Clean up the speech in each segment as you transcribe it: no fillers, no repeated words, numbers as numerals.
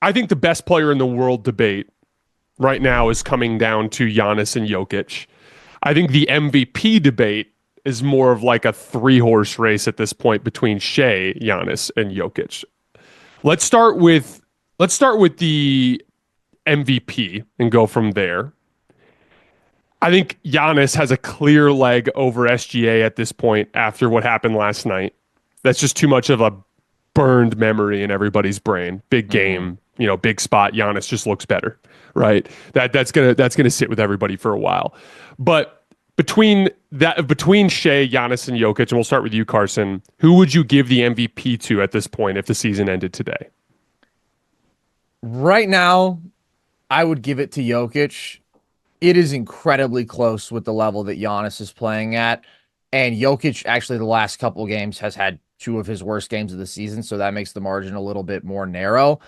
I think the best player in the world debate right now is coming down to Giannis and Jokic. I think the MVP debate is more of like a three-horse race at this point between Shea, Giannis, and Jokic. Let's start with the MVP and go from there. I think Giannis has a clear leg over SGA at this point after what happened last night. That's just too much of a burned memory in everybody's brain. Big game, big spot. Giannis just looks better, right? That's gonna sit with everybody for a while. But between Shea, Giannis, and Jokic, and we'll start with you, Carson. Who would you give the MVP to at this point if the season ended today? Right now, I would give it to Jokic. It is incredibly close with the level that Giannis is playing at. And Jokic, actually, the last couple of games has had two of his worst games of the season. So that makes the margin a little bit more narrow.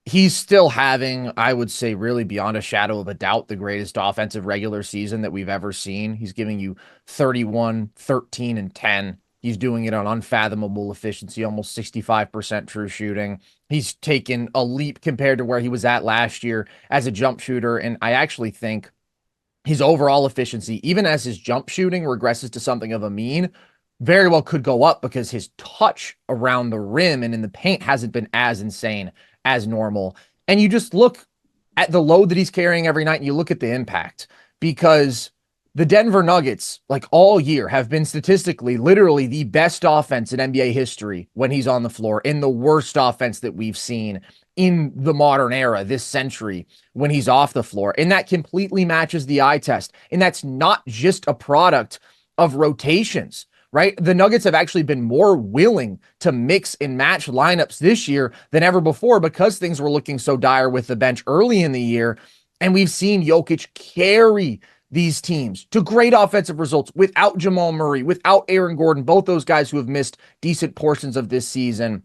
He's still having, I would say, really beyond a shadow of a doubt, the greatest offensive regular season that we've ever seen. He's giving you 31, 13, and 10. He's doing it on unfathomable efficiency, almost 65% true shooting. He's taken a leap compared to where he was at last year as a jump shooter. And I actually think his overall efficiency, even as his jump shooting regresses to something of a mean, very well could go up because his touch around the rim and in the paint hasn't been as insane as normal. And you just look at the load that he's carrying every night and you look at the impact, because the Denver Nuggets, like all year, have been statistically literally the best offense in NBA history when he's on the floor, and the worst offense that we've seen in the modern era, this century, when he's off the floor. And that completely matches the eye test. And that's not just a product of rotations, right? The Nuggets have actually been more willing to mix and match lineups this year than ever before because things were looking so dire with the bench early in the year. And we've seen Jokic carry these teams to great offensive results without Jamal Murray, without Aaron Gordon, both those guys who have missed decent portions of this season.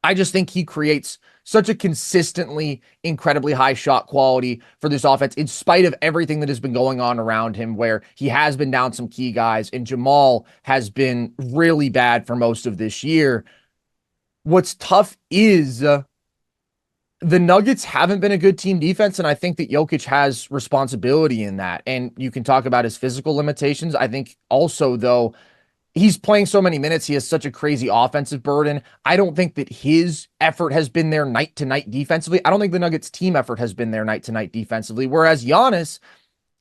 I just think he creates such a consistently incredibly high shot quality for this offense, in spite of everything that has been going on around him, where he has been down some key guys and Jamal has been really bad for most of this year. What's tough is the Nuggets haven't been a good team defense, and I think that Jokic has responsibility in that. And you can talk about his physical limitations. I think also, though, he's playing so many minutes, he has such a crazy offensive burden. I don't think that his effort has been there night to night defensively. I don't think the Nuggets team effort has been there night to night defensively, whereas Giannis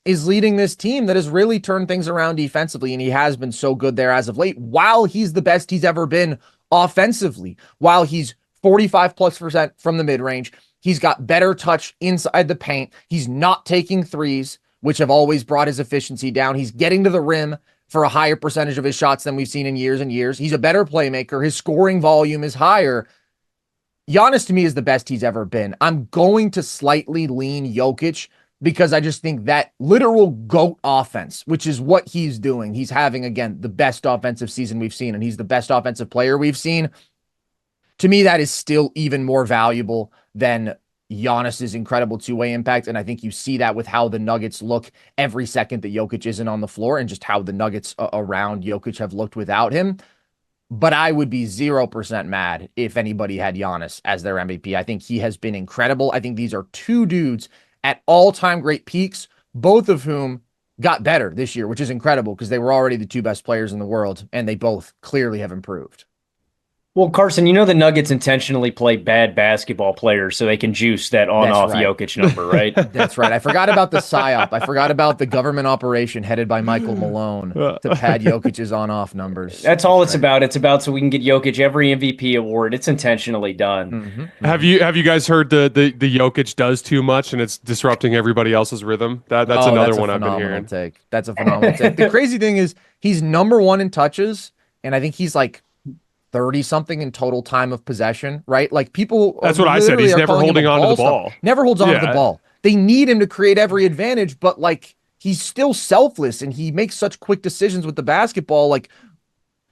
is leading this team that has really turned things around defensively, and he has been so good there as of late, while he's the best he's ever been offensively, while he's 45+% from the mid-range. He's got better touch inside the paint. He's not taking threes, which have always brought his efficiency down. He's getting to the rim for a higher percentage of his shots than we've seen in years and years. He's a better playmaker. His scoring volume is higher. Giannis, to me, is the best he's ever been. I'm going to slightly lean Jokic because I just think that literal GOAT offense, which is what he's doing, he's having, again, the best offensive season we've seen, and he's the best offensive player we've seen. To me, that is still even more valuable than Giannis's incredible two-way impact. And I think you see that with how the Nuggets look every second that Jokic isn't on the floor, and just how the Nuggets around Jokic have looked without him. But I would be 0% mad if anybody had Giannis as their MVP. I think he has been incredible. I think these are two dudes at all-time great peaks, both of whom got better this year, which is incredible because they were already the two best players in the world, and they both clearly have improved. Well, Carson, you know the Nuggets intentionally play bad basketball players so they can juice that on-off Jokic number, right? That's right. I forgot about the PSYOP. I forgot about the government operation headed by Michael Malone to pad Jokic's on-off numbers. That's all it's about. It's about so we can get Jokic every MVP award. It's intentionally done. Mm-hmm. Have you guys heard the Jokic does too much and it's disrupting everybody else's rhythm? That's another one I've been hearing. That's a phenomenal take. The crazy thing is he's number one in touches, and I think he's like 30 something in total time of possession, right? Like people. That's what I said. He's never holding on to the ball. Never holds on to the ball. They need him to create every advantage, but like he's still selfless and he makes such quick decisions with the basketball. Like,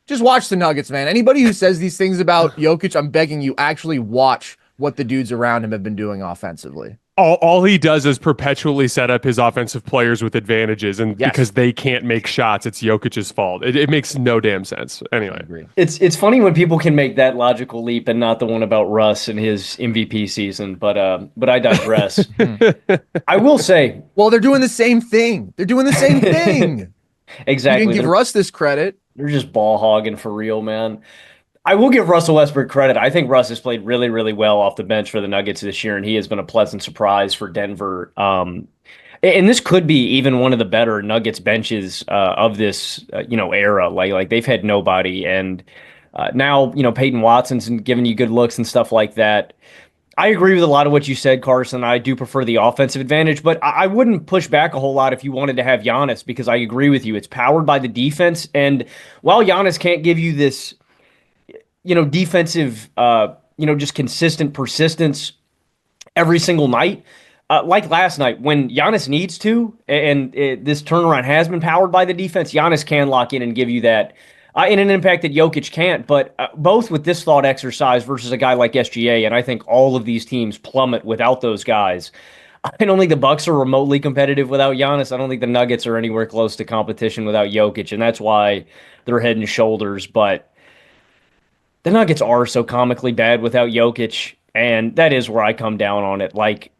just watch the Nuggets, man. Anybody who says these things about Jokic, I'm begging you, actually watch what the dudes around him have been doing offensively. all he does is perpetually set up his offensive players with advantages, and because they can't make shots, it's Jokic's fault. It makes no damn sense. Anyway, it's funny when people can make that logical leap and not the one about Russ and his MVP season. But I digress. I will say, well, they're doing the same thing. Exactly. You didn't give Russ this credit. They're just ball hogging for real, man. I will give Russell Westbrook credit. I think Russ has played really, really well off the bench for the Nuggets this year, and he has been a pleasant surprise for Denver. And this could be even one of the better Nuggets benches of this, era. Like they've had nobody, and now Peyton Watson's giving you good looks and stuff like that. I agree with a lot of what you said, Carson. I do prefer the offensive advantage, but I wouldn't push back a whole lot if you wanted to have Giannis, because I agree with you. It's powered by the defense, and while Giannis can't give you this defensive, just consistent persistence every single night. Like last night, when Giannis needs to, and this turnaround has been powered by the defense, Giannis can lock in and give you that in an impact that Jokic can't. But both with this thought exercise versus a guy like SGA, and I think all of these teams plummet without those guys. I don't think the Bucks are remotely competitive without Giannis. I don't think the Nuggets are anywhere close to competition without Jokic, and that's why they're head and shoulders. But the Nuggets are so comically bad without Jokic, and that is where I come down on it. Like,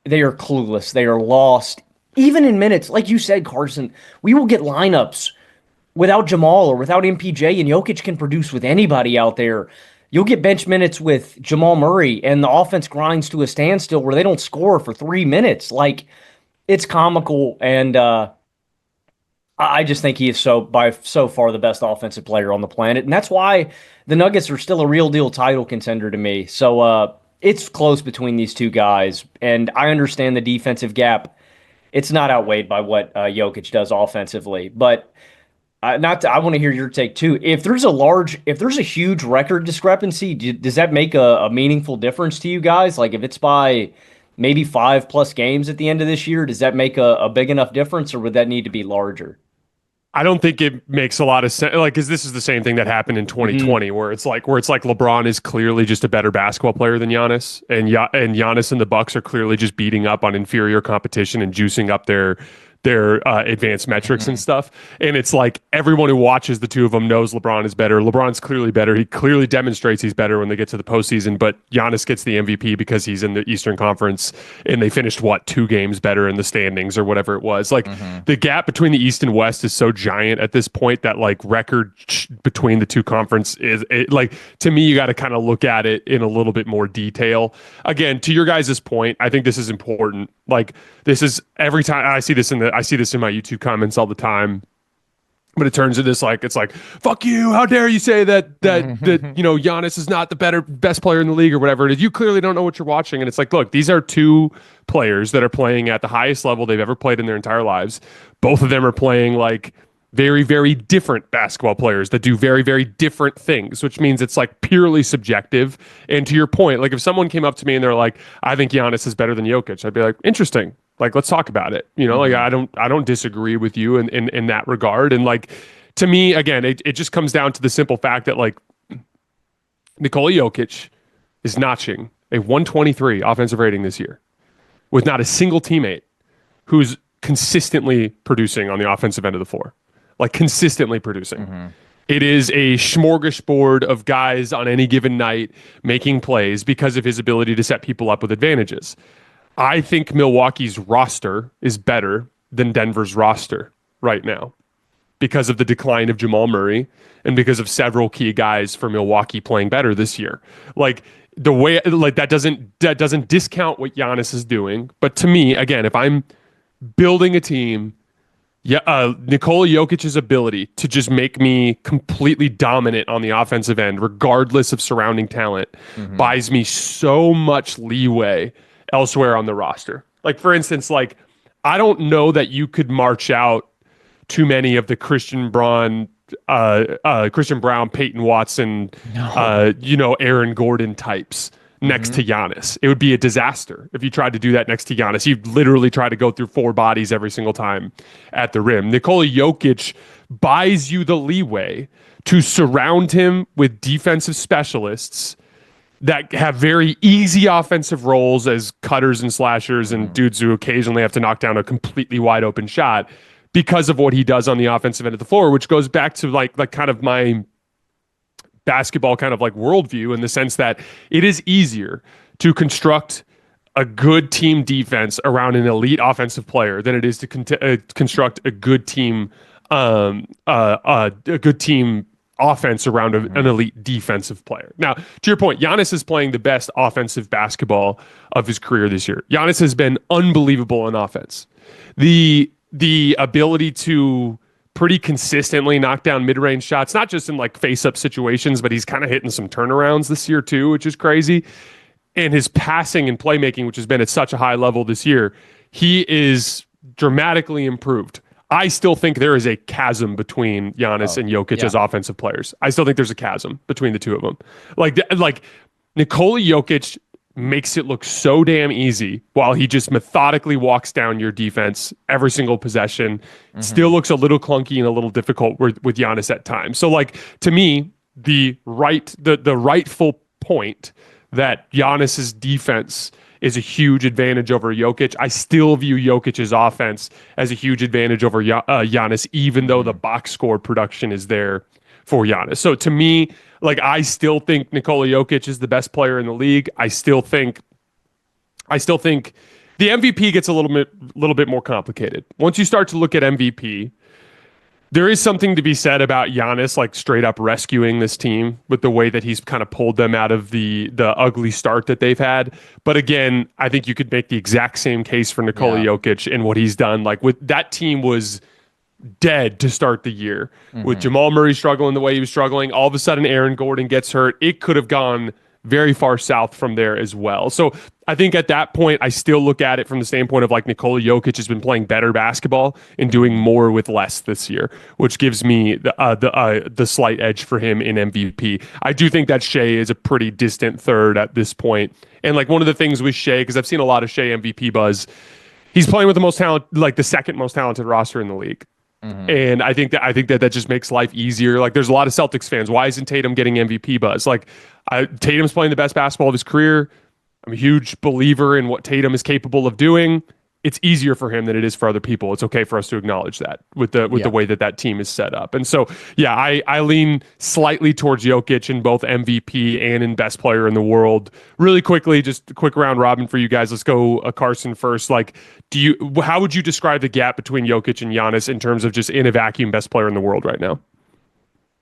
they are clueless. They are lost. Even in minutes, like you said, Carson, we will get lineups without Jamal or without MPJ, and Jokic can produce with anybody out there. You'll get bench minutes with Jamal Murray, and the offense grinds to a standstill where they don't score for 3 minutes. Like, it's comical, and I just think he is by so far the best offensive player on the planet, and that's why the Nuggets are still a real deal title contender to me. So it's close between these two guys, and I understand the defensive gap. It's not outweighed by what Jokic does offensively, but I want to hear your take too. If there's a huge record discrepancy, does that make a meaningful difference to you guys? Like if it's by maybe 5+ games at the end of this year, does that make a big enough difference, or would that need to be larger? I don't think it makes a lot of sense. Like, because this is the same thing that happened in 2020, where it's like LeBron is clearly just a better basketball player than Giannis, and Giannis and the Bucks are clearly just beating up on inferior competition and juicing up their advanced metrics and stuff. And it's like everyone who watches the two of them knows LeBron is better. LeBron's clearly better. He clearly demonstrates he's better when they get to the postseason, but Giannis gets the MVP because he's in the Eastern Conference and they finished 2 games better in the standings or whatever it was. Like the gap between the East and West is so giant at this point that like record between the two conference is like, to me, you got to kind of look at it in a little bit more detail. Again, to your guys' point, I think this is important. Like this is every time I see this in my YouTube comments all the time, but it turns into this it's like fuck you, how dare you say that Giannis is not the best player in the league or whatever it is. You clearly don't know what you're watching. And it's like, look, these are two players that are playing at the highest level they've ever played in their entire lives. Both of them are playing like very, very different basketball players that do very, very different things, which means it's like purely subjective. And to your point, like if someone came up to me and they're like, I think Giannis is better than Jokic, I'd be like, interesting. Like, let's talk about it. Like I don't disagree with you in that regard. And like, to me, again, it just comes down to the simple fact that like Nikola Jokic is notching a 123 offensive rating this year with not a single teammate who's consistently producing on the offensive end of the floor. Like consistently producing. It is a smorgasbord of guys on any given night making plays because of his ability to set people up with advantages. I think Milwaukee's roster is better than Denver's roster right now because of the decline of Jamal Murray and because of several key guys for Milwaukee playing better this year. Like the way, like that doesn't discount what Giannis is doing. But to me, again, if I'm building a team, Nikola Jokic's ability to just make me completely dominant on the offensive end, regardless of surrounding talent, buys me so much leeway elsewhere on the roster. Like, for instance, like I don't know that you could march out too many of the Christian Brown, Peyton Watson, Aaron Gordon types next to Giannis. It would be a disaster if you tried to do that next to Giannis. You'd literally try to go through 4 bodies every single time at the rim. Nikola Jokic buys you the leeway to surround him with defensive specialists that have very easy offensive roles as cutters and slashers and dudes who occasionally have to knock down a completely wide open shot because of what he does on the offensive end of the floor, which goes back to like kind of my basketball kind of like worldview in the sense that it is easier to construct a good team defense around an elite offensive player than it is to construct a good team a good team offense around an elite defensive player. Now, to your point, Giannis is playing the best offensive basketball of his career this year. Giannis has been unbelievable in offense. The ability to pretty consistently knock down mid-range shots, not just in like face-up situations, but he's kind of hitting some turnarounds this year too, which is crazy. And his passing and playmaking, which has been at such a high level this year, he is dramatically improved. I still think there is a chasm between Giannis and Jokic as offensive players. I still think there's a chasm between the two of them. Like Nikola Jokic makes it look so damn easy while he just methodically walks down your defense every single possession. Still looks a little clunky and a little difficult with Giannis at times. So like to me, the rightful point that Giannis's defense is a huge advantage over Jokic. I still view Jokic's offense as a huge advantage over Giannis, even though the box score production is there for Giannis. So to me, like I still think Nikola Jokic is the best player in the league. I still think the MVP gets a little bit more complicated. Once you start to look at MVP, there is something to be said about Giannis like straight up rescuing this team with the way that he's kind of pulled them out of the ugly start that they've had. But again, I think you could make the exact same case for Nikola Jokic and what he's done. Like with that team was dead to start the year with Jamal Murray struggling the way he was struggling. All of a sudden, Aaron Gordon gets hurt. It could have gone very far south from there as well. So I think at that point, I still look at it from the standpoint of like Nikola Jokic has been playing better basketball and doing more with less this year, which gives me the slight edge for him in MVP. I do think that Shea is a pretty distant third at this point. And like one of the things with Shea, because I've seen a lot of Shea MVP buzz, he's playing with the most talent, like the second most talented roster in the league. And I think that just makes life easier. Like there's a lot of Celtics fans. Why isn't Tatum getting MVP buzz? Like Tatum's playing the best basketball of his career. I'm a huge believer in what Tatum is capable of doing. It's easier for him than it is for other people. It's okay for us to acknowledge that with the way that team is set up. And so, yeah, I lean slightly towards Jokic in both MVP and in best player in the world. Really quickly, just a quick round robin for you guys. Let's go Carson first. Like, how would you describe the gap between Jokic and Giannis in terms of just in a vacuum best player in the world right now?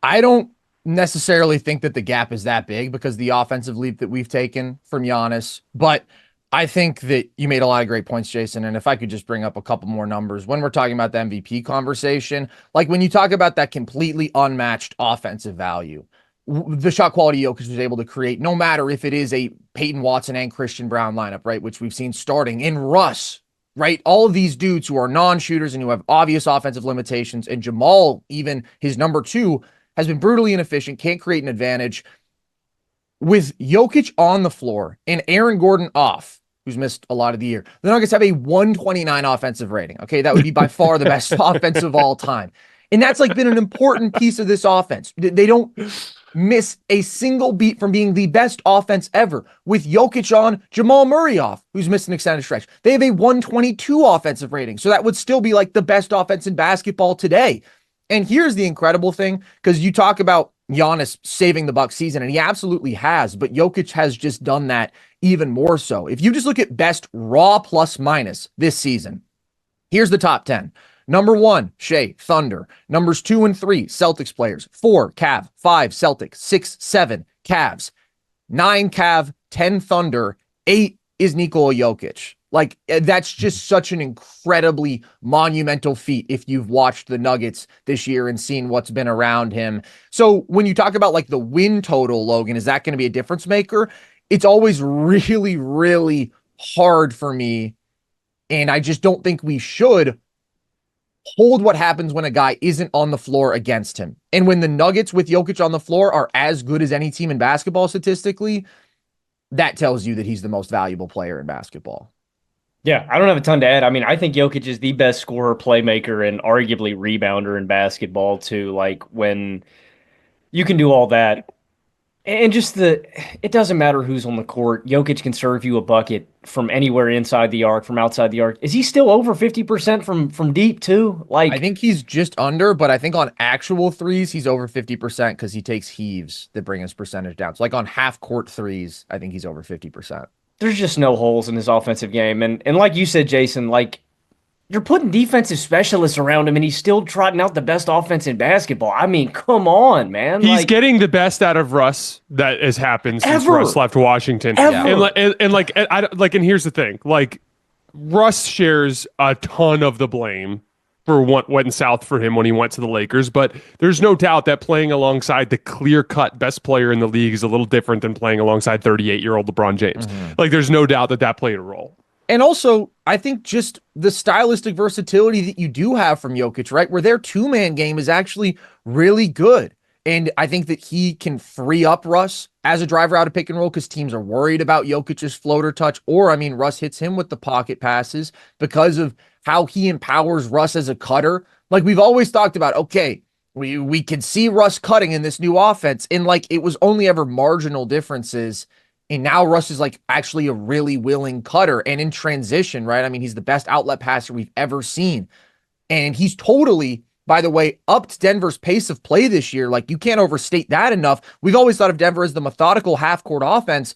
I don't necessarily think that the gap is that big because the offensive leap that we've taken from Giannis, but I think that you made a lot of great points, Jason. And if I could just bring up a couple more numbers when we're talking about the MVP conversation, like when you talk about that completely unmatched offensive value, the shot quality Jokic was able to create, no matter if it is a Peyton Watson and Christian Brown lineup, right, which we've seen starting in Russ, right? All of these dudes who are non-shooters and who have obvious offensive limitations, and Jamal, even his number two, has been brutally inefficient, can't create an advantage. With Jokic on the floor and Aaron Gordon off, who's missed a lot of the year, the Nuggets have a 129 offensive rating. Okay, that would be by far the best offense of all time. And that's like been an important piece of this offense. They don't miss a single beat from being the best offense ever. With Jokic on, Jamal Murray off, who's missed an extended stretch. They have a 122 offensive rating. So that would still be like the best offense in basketball today. And here's the incredible thing, because you talk about Giannis saving the Bucks season, and he absolutely has, but Jokic has just done that even more so. If you just look at best raw plus minus this season, here's the top 10. Number 1, Shea, Thunder. Numbers 2 and 3, Celtics players. 4, Cav. 5, Celtics. 6, 7, Cavs. 9, Cav. 10, Thunder. 8 is Nikola Jokic. Like, that's just such an incredibly monumental feat if you've watched the Nuggets this year and seen what's been around him. So when you talk about like the win total, Logan, is that going to be a difference maker? It's always really, really hard for me. And I just don't think we should hold what happens when a guy isn't on the floor against him. And when the Nuggets with Jokic on the floor are as good as any team in basketball statistically, that tells you that he's the most valuable player in basketball. Yeah, I don't have a ton to add. I mean, I think Jokic is the best scorer, playmaker, and arguably rebounder in basketball too. Like when you can do all that, And just it doesn't matter who's on the court. Jokic can serve you a bucket from anywhere inside the arc, from outside the arc. Is he still over 50% from deep too? I think he's just under, but I think on actual threes, he's over 50% because he takes heaves that bring his percentage down. So like on half court threes, I think he's over 50%. There's just no holes in his offensive game. And like you said, Jason, like you're putting defensive specialists around him and he's still trotting out the best offense in basketball. I mean, come on, man. He's getting the best out of Russ that has happened since Russ left Washington. Ever. And here's the thing. Like, Russ shares a ton of the blame for what went south for him when he went to the Lakers, but there's no doubt that playing alongside the clear-cut best player in the league is a little different than playing alongside 38-year-old LeBron James. Like, there's no doubt that played a role. And also, I think just the stylistic versatility that you do have from Jokic, right? Where their two-man game is actually really good. And I think that he can free up Russ as a driver out of pick and roll because teams are worried about Jokic's floater touch. Or, I mean, Russ hits him with the pocket passes because of how he empowers Russ as a cutter. Like we've always talked about, okay, we can see Russ cutting in this new offense. And like it was only ever marginal differences. And now Russ is like actually a really willing cutter and in transition, right? I mean, he's the best outlet passer we've ever seen. And he's totally, by the way, upped Denver's pace of play this year. Like you can't overstate that enough. We've always thought of Denver as the methodical half-court offense.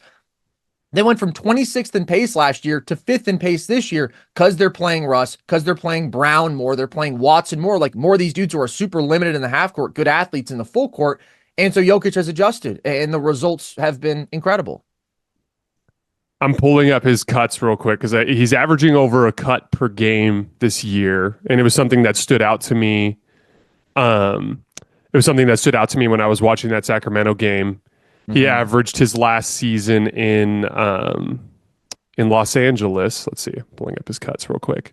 They went from 26th in pace last year to 5th in pace this year because they're playing Russ, because they're playing Brown more, they're playing Watson more, like more of these dudes who are super limited in the half-court, good athletes in the full court. And so Jokic has adjusted, and the results have been incredible. I'm pulling up his cuts real quick because he's averaging over a cut per game this year, and it was something that stood out to me. When I was watching that Sacramento game. He averaged his last season in Los Angeles. Let's see, pulling up his cuts real quick.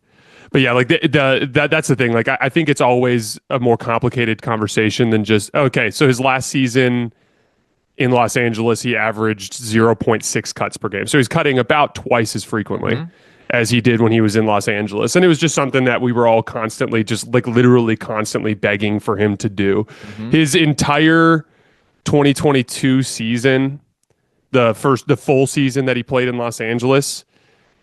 But yeah, like that's the thing. Like I think it's always a more complicated conversation than just okay. So his last season in Los Angeles, he averaged 0.6 cuts per game. So he's cutting about twice as frequently as he did when he was in Los Angeles. And it was just something that we were all constantly, just like literally constantly begging for him to do. His entire 2022 season, the full season that he played in Los Angeles,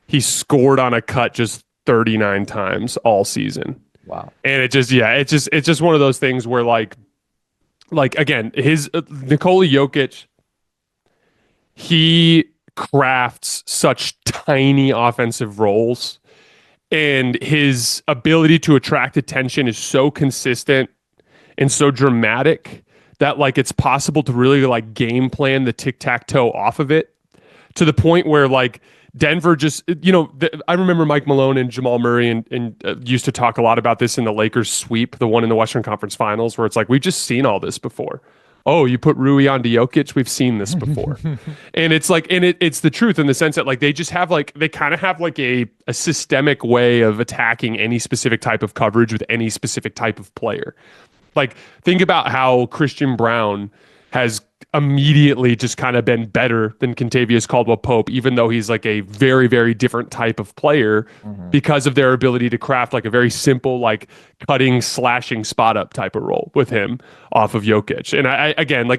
he scored on a cut just 39 times all season. Wow. And it's just one of those things where like again, his Nikola Jokic, he crafts such tiny offensive roles, and his ability to attract attention is so consistent and so dramatic that like it's possible to really like game plan the tic-tac-toe off of it to the point where like Denver just, I remember Mike Malone and Jamal Murray and used to talk a lot about this in the Lakers sweep, the one in the Western Conference Finals, where it's like, we've just seen all this before. Oh, you put Rui onto Jokic? We've seen this before. And it's like, and it's the truth in the sense that like they just have like, they kind of have like a systemic way of attacking any specific type of coverage with any specific type of player. Like, think about how Christian Brown has immediately just kind of been better than Kentavious Caldwell-Pope, even though he's like a very, very different type of player because of their ability to craft like a very simple, like cutting, slashing, spot up type of role with him off of Jokic. And I again,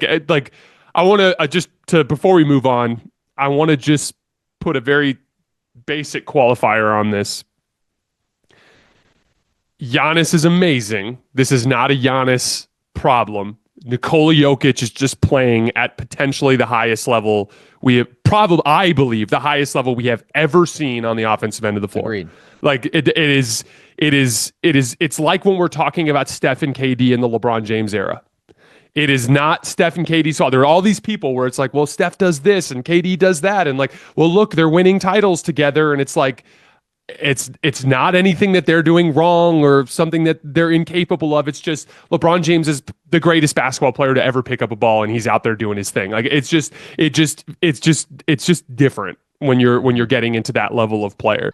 I want to before we move on, I want to just put a very basic qualifier on this. Giannis is amazing. This is not a Giannis problem. Nikola Jokic is just playing at potentially the highest level I believe the highest level we have ever seen on the offensive end of the floor. Agreed. Like it's like when we're talking about Steph and KD in the LeBron James era. It is not Steph and KD. So there are all these people where it's like, well, Steph does this and KD does that. And like, well, look, they're winning titles together. And it's like, it's not anything that they're doing wrong or something that they're incapable of. It's just LeBron James is the greatest basketball player to ever pick up a ball, and he's out there doing his thing. Like it's just different when you're getting into that level of player.